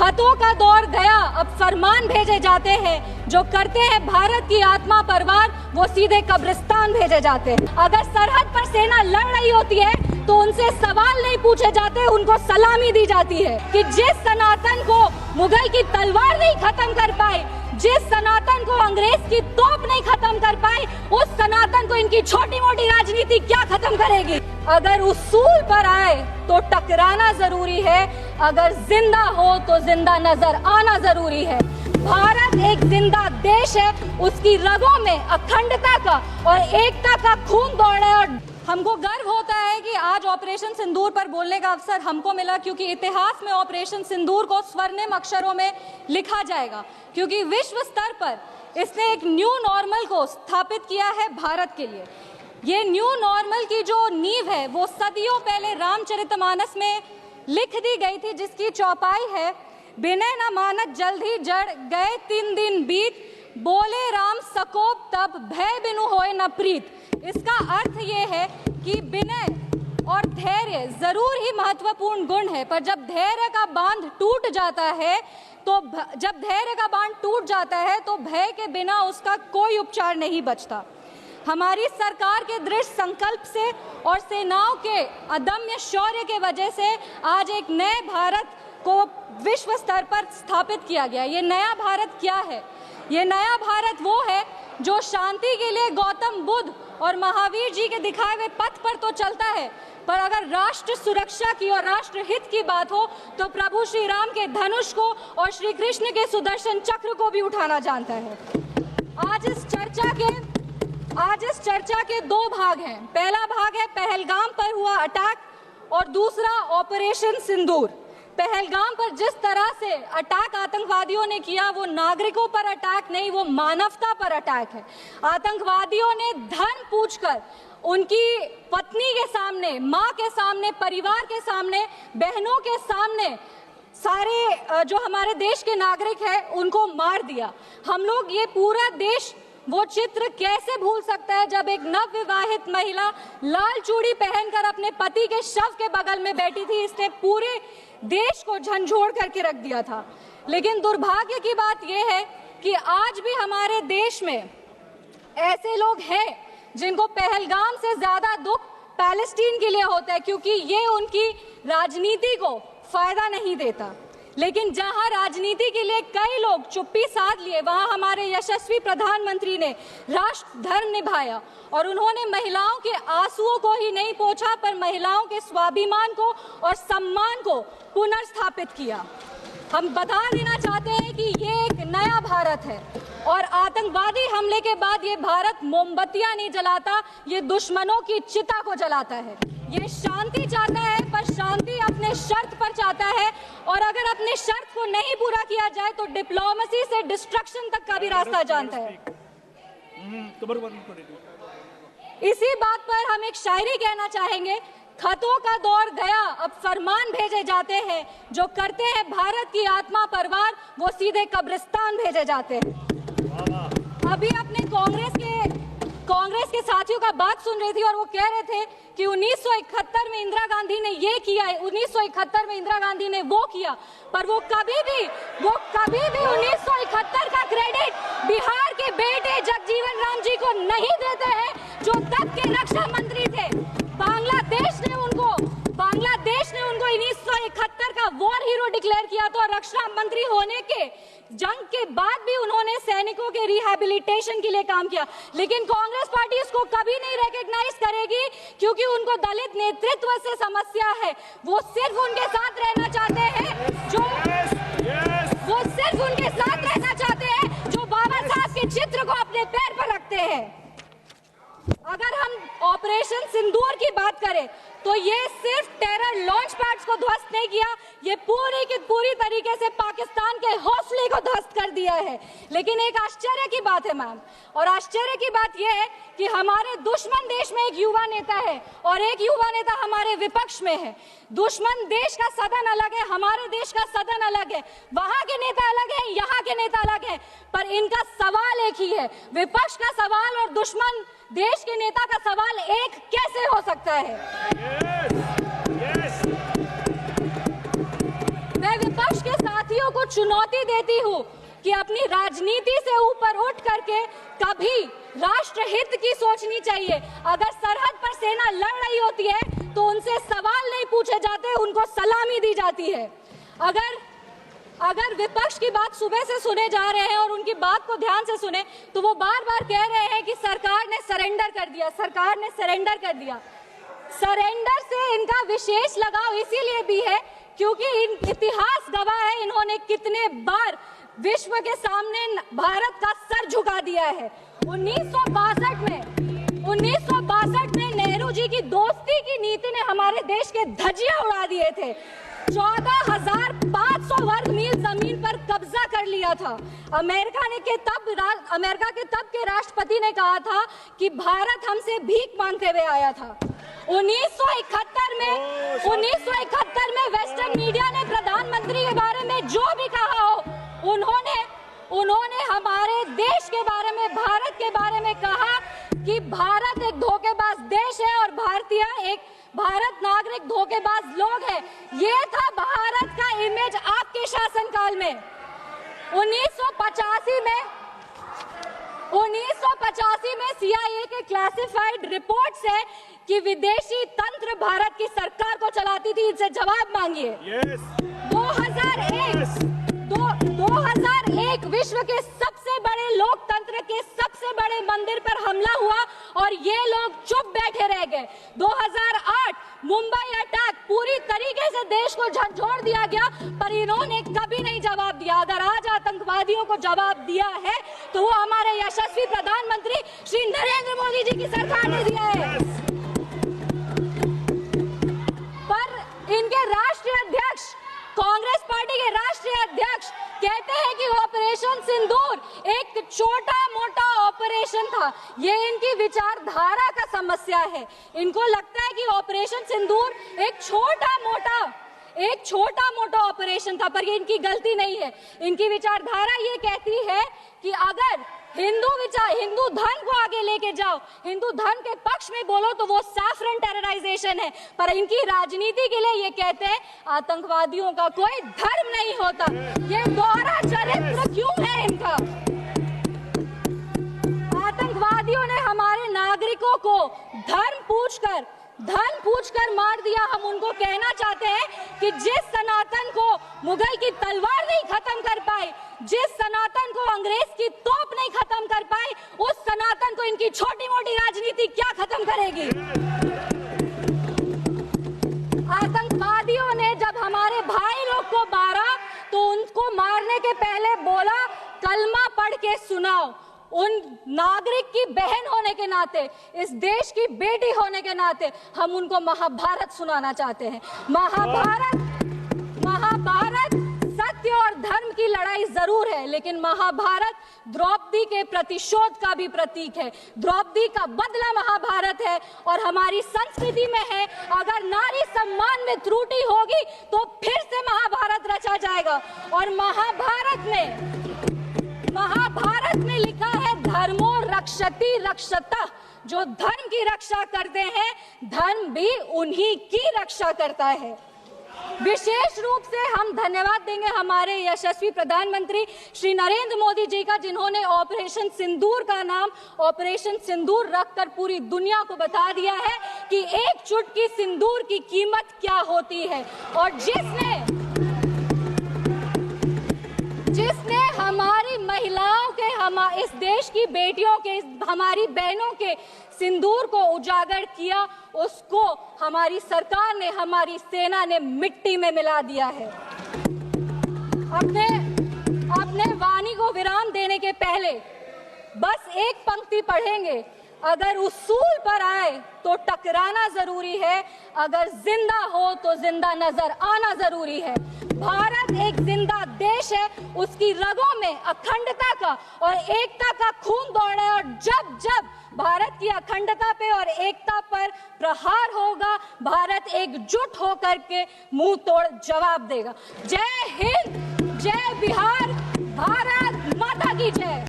खतों का दौर गया, अब फरमान भेजे जाते हैं। जो करते हैं भारत की आत्मा परवार, वो सीधे कब्रिस्तान भेजे जाते हैं। अगर सरहद पर सेना लड़ रही होती है तो उनसे सवाल नहीं पूछे जाते, उनको सलामी दी जाती है कि जिस सनातन को मुगल की तलवार नहीं खत्म कर पाए, जिस सनातन को अंग्रेज की तोप नहीं खत्म कर पाए, उस सनातन को इनकी छोटी मोटी राजनीति क्या खत्म करेगी। अगर उसूल पर आए तो टकराना जरूरी है, अगर जिंदा हो तो जिंदा नजर आना जरूरी है। भारत एक जिंदा देश है, उसकी रगों में अखंडता का और एकता का खून दौड़ रहा है और हमको गर्व होता है कि आज ऑपरेशन सिंदूर पर बोलने का अवसर हमको मिला, क्योंकि इतिहास में ऑपरेशन सिंदूर को स्वर्णिम अक्षरों में लिखा जाएगा, क्योंकि विश्व स्तर पर इसने एक न्यू नॉर्मल को स्थापित किया है भारत के लिए। ये न्यू नॉर्मल की जो नींव है वो सदियों पहले रामचरितमानस में लिख दी गई थी, जिसकी चौपाई है, बिनय न मानत जल्द ही जड़ गए 3 दिन बीत, बोले राम सकोप तब भय बिनु होए न प्रीत। इसका अर्थ ये है कि विनय और धैर्य जरूर ही महत्वपूर्ण गुण है, पर जब धैर्य का बांध टूट जाता है तो भय के बिना उसका कोई उपचार नहीं बचता। हमारी सरकार के दृढ़ संकल्प से और सेनाओं के अदम्य शौर्य के वजह से आज एक नए भारत को विश्व स्तर पर स्थापित किया गया। ये नया भारत क्या है? ये नया भारत वो है जो शांति के लिए गौतम बुद्ध और महावीर जी के दिखाए हुए पथ पर तो चलता है, पर अगर राष्ट्र सुरक्षा की और राष्ट्र हित की बात हो तो प्रभु श्री राम के धनुष को और श्री कृष्ण के सुदर्शन चक्र को भी उठाना जानता है। आज इस चर्चा के 2 भाग हैं। पहला भाग है पहलगाम पर हुआ अटैक और दूसरा ऑपरेशन सिंदूर। पहलगाम पर जिस तरह से अटैक आतंकवादियों ने किया, वो नागरिकों पर अटैक नहीं, वो मानवता पर अटैक है। आतंकवादियों ने धर्म पूछकर उनकी पत्नी के सामने, माँ के सामने, परिवार के सामने, बहनों के सामने सारे जो हमारे देश के नागरिक हैं उनको मार दिया। हम लोग ये पूरा देश वो चित्र कैसे भूल सकता है जब एक नवविवाहित महिला लाल चूड़ी पहनकर अपने पति के शव के बगल में बैठी थी। इसने पूरे देश को झंझोड़ करके रख दिया था। लेकिन दुर्भाग्य की बात यह है कि आज भी हमारे देश में ऐसे लोग हैं जिनको पहलगाम से ज्यादा दुख पैलेस्टीन के लिए होता है, क्योंकि ये उनकी राजनीति को फायदा नहीं देता। लेकिन जहां राजनीति के लिए कई लोग चुप्पी साध लिए, वहां हमारे यशस्वी प्रधानमंत्री ने राष्ट्र धर्म निभाया और उन्होंने महिलाओं के आंसुओं को ही नहीं पोंछा, पर महिलाओं के स्वाभिमान को और सम्मान को पुनर्स्थापित किया। हम बता देना चाहते हैं कि ये एक नया भारत है और आतंकवादी हमले के बाद ये भारत मोमबत्तियां नहीं जलाता, ये दुश्मनों की चिता को जलाता है। ये शांति चाहता है, पर शांति अपने शर्त पर चाहता है, और अगर अपने शर्त को नहीं पूरा किया जाए तो डिप्लोमेसी से डिस्ट्रक्शन तक का भी रास्ता जानता है। इसी बात पर हम एक शायरी कहना चाहेंगे, खतों का दौर गया, अब फरमान भेजे जाते हैं। जो करते हैं भारत की आत्मा परवार, वो सीधे कब्रिस्तान भेजे जाते हैं। अभी अपने कांग्रेस के साथियों का बात सुन रही थी और वो कह रहे थे कि 1971 में इंदिरा गांधी ने ये किया है, 1971 में इंदिरा गांधी ने वो किया, पर वो कभी भी 1971 का क्रेडिट बिहार के बेटे जगजीवन राम जी को नहीं देते हैं, जो तब के रक्षा मंत्री थे। बांग्लादेश ने उनको 1971 का वॉर हीरो डिक्लेयर किया था और रक्षा मंत्री होने के जंग के बाद भी उन्होंने सैनिकों के रिहैबिलिटेशन के लिए काम किया। लेकिन कांग्रेस पार्टी इसको कभी नहीं रिकॉग्नाइज करेगी, क्योंकि उनको दलित नेतृत्व से समस्या है। वो सिर्फ उनके साथ रहना चाहते हैं जो बाबा साहब के चित्र को अपने पैर पर रखते हैं। अगर हम ऑपरेशन सिंदूर की बात करें तो ये सिर्फ टेरर लॉन्च पैड्स को ध्वस्त नहीं किया, ये पूरी की पूरी तरीके से पाकिस्तान के हौसले को ध्वस्त कर दिया है। लेकिन एक आश्चर्य की बात है मैम, और आश्चर्य की बात यह है कि हमारे दुश्मन देश में एक युवा नेता है और एक युवा नेता हमारे विपक्ष में है। दुश्मन देश का सदन अलग है, हमारे देश का सदन अलग है, वहां के नेता अलग है, यहाँ के नेता अलग है, पर इनका सवाल एक ही है। विपक्ष का सवाल और दुश्मन देश के नेता का सवाल एक कैसे हो सकता है? मैं विपक्ष के साथियों को चुनौती देती हूँ कि अपनी राजनीति से ऊपर उठ करके कभी राष्ट्रहित की सोचनी चाहिए। अगर सरहद पर सेना लड़ रही होती है तो उनसे सवाल नहीं पूछे जाते, उनको सलामी दी जाती है। अगर विपक्ष की बात सुबह से सुने जा रहे हैं और उनकी बात को ध्यान से सुने तो वो बार बार कह रहे हैं कि सरकार ने सरेंडर कर दिया, सरकार ने सरेंडर कर दिया। सरेंडर से इनका विशेष लगाव इसीलिए भी है क्योंकि इतिहास गवाह है इन्होंने कितने बार विश्व के सामने भारत का सर झुका दिया है। 1962 में नेहरू जी की दोस्ती की नीति ने हमारे देश के धज्जियां उड़ा दिए थे। 14,500 वर्ग मील जमीन पर कब्जा कर लिया था। अमेरिका के तब के राष्ट्रपति ने कहा था कि भारत हमसे भीख मांगते हुए आया था। 1971 में वेस्टर्न मीडिया ने प्रधानमंत्री के बारे में जो भी कहा हो, उन्होंने हमारे देश के बारे में, भारत के बारे में कहा कि भारत एक धोखेबाज देश है और भारत नागरिक धोखेबाज लोग हैं। ये था भारत का इमेज आपके शासनकाल में। 1985 में CIA के क्लासिफाइड रिपोर्ट्स है कि विदेशी तंत्र भारत की सरकार को चलाती थी। इनसे जवाब मांगिए। 2001 विश्व के सबसे बड़े लोकतंत्र के सबसे बड़े मंदिर पर हमला हुआ और ये लोग चुप बैठे रह गए। 2008 मुंबई अटैक, पूरी तरीके से देश को झकझोर दिया गया, पर इन्होंने कभी नहीं जवाब दिया। अगर आज आतंकवादियों को जवाब दिया है तो वो हमारे यशस्वी प्रधानमंत्री श्री नरेंद्र मोदी जी की सरकार ने दिया है। पर इनके राष्ट्रीय अध्यक्ष, कांग्रेस पार्टी के राष्ट्रीय अध्यक्ष कहते हैं कि ऑपरेशन सिंदूर एक छोटा मोटा ऑपरेशन था। ये इनकी विचारधारा का समस्या है। इनको लगता है कि ऑपरेशन सिंदूर एक छोटा मोटा ऑपरेशन था, पर ये इनकी गलती नहीं है। इनकी विचारधारा ये कहती है कि अगर हिंदू धर्म को आगे लेके जाओ, हिंदू धर्म के पक्ष में बोलो तो वो सैफरन टेरराइजेशन है। पर इनकी राजनीति के लिए ये कहते हैं आतंकवादियों का कोई धर्म नहीं होता। ये दोहरा चरित्र क्यों है इनका? आतंकवादियों ने हमारे नागरिकों को धर्म पूछकर मार दिया। हम उनको कहना चाहते हैं कि जिस सनातन को मुगल की तलवार नहीं खत्म कर पाई, जिस सनातन को अंग्रेज की तोप नहीं खत्म कर पाई, उस सनातन को इनकी छोटी मोटी राजनीति क्या खत्म करेगी? आतंकवादियों ने जब हमारे भाई लोग को मारा तो उनको मारने के पहले बोला कलमा पढ़ के सुनाओ। उन नागरिक की बहन होने के नाते, इस देश की बेटी होने के नाते हम उनको महाभारत सुनाना चाहते हैं। महाभारत सत्य और धर्म की लड़ाई जरूर है, लेकिन महाभारत द्रौपदी के प्रतिशोध का भी प्रतीक है। द्रौपदी का बदला महाभारत है और हमारी संस्कृति में है। अगर नारी सम्मान में त्रुटि होगी तो फिर से महाभारत रचा जाएगा। और महाभारत में लिखा है धर्मो रक्षति रक्षतः। जो धर्म की रक्षा करते हैं, धर्म भी उन्हीं की रक्षा करता है। विशेष रूप से हम धन्यवाद देंगे हमारे यशस्वी प्रधानमंत्री श्री नरेंद्र मोदी जी का, जिन्होंने ऑपरेशन सिंदूर का नाम ऑपरेशन सिंदूर रखकर पूरी दुनिया को बता दिया है कि एक चुटकी सिंदूर की कीमत क्या होती है। और जिसने हमारी महिलाओं के, इस देश की बेटियों के, हमारी बहनों के सिंदूर को उजागर किया, उसको हमारी सरकार ने, हमारी सेना ने मिट्टी में मिला दिया है। अपने वाणी को विराम देने के पहले बस एक पंक्ति पढ़ेंगे। अगर उसूल पर आए तो टकराना जरूरी है, अगर जिंदा हो तो जिंदा नजर आना जरूरी है। भारत एक जिंदा देश है, उसकी रगों में अखंडता का और एकता का खून दौड़ा है। और जब जब भारत की अखंडता पे और एकता पर प्रहार होगा, भारत एकजुट होकर के मुंह तोड़ जवाब देगा। जय हिंद, जय बिहार, भारत माता की जय।